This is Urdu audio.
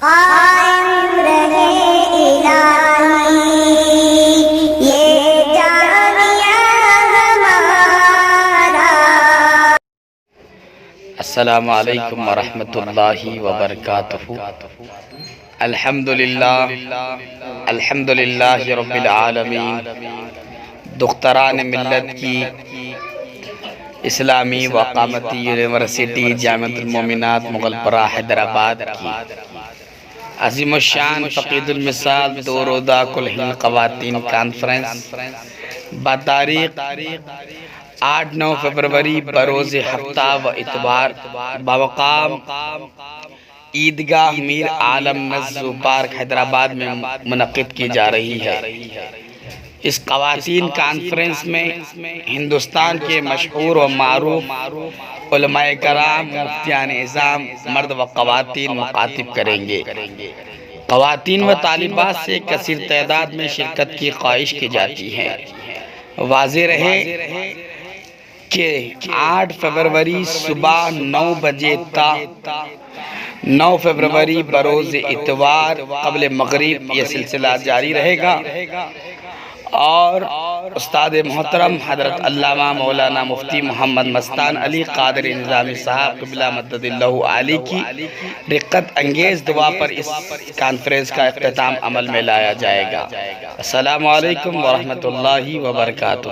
قائم رہے الہی یہ جامعہ ہمارا۔ السلام علیکم ورحمۃ اللہ وبرکاتہ۔ الحمدللہ رب العالمین، دختران ملت کی اسلامی وقامتی یونیورسٹی جامعۃ المومنات مغل پورہ حیدرآباد کی عظیم الشان فقید المثال دو روزہ کل ہند خواتین کانفرنس بتاریخ 8-9 فروری بروز ہفتہ و اتوار بمقام عیدگاہ میر عالم نزو پارک حیدرآباد میں منعقد کی جا رہی ہے۔ اس خواتین کانفرنس میں ہندوستان کے مشہور و معروف علماء کرام، مفتیان اعظام، مرد و خواتین مخاطب کریں گے۔ خواتین و طالبات سے کثیر تعداد میں شرکت کی خواہش کی جاتی ہے۔ واضح رہے کہ 8 فروری صبح 9 بجے تا 9 فروری بروز اتوار قبل مغرب یہ سلسلہ جاری رہے گا، اور استاد محترم حضرت علامہ مولانا مفتی محمد مستان علی قادری نظامی صاحب قبلہ مدد اللہ علی کی رقت انگیز دعا پر اس کانفرنس کا اختتام عمل میں لایا جائے گا۔ السلام علیکم ورحمۃ اللہ وبرکاتہ۔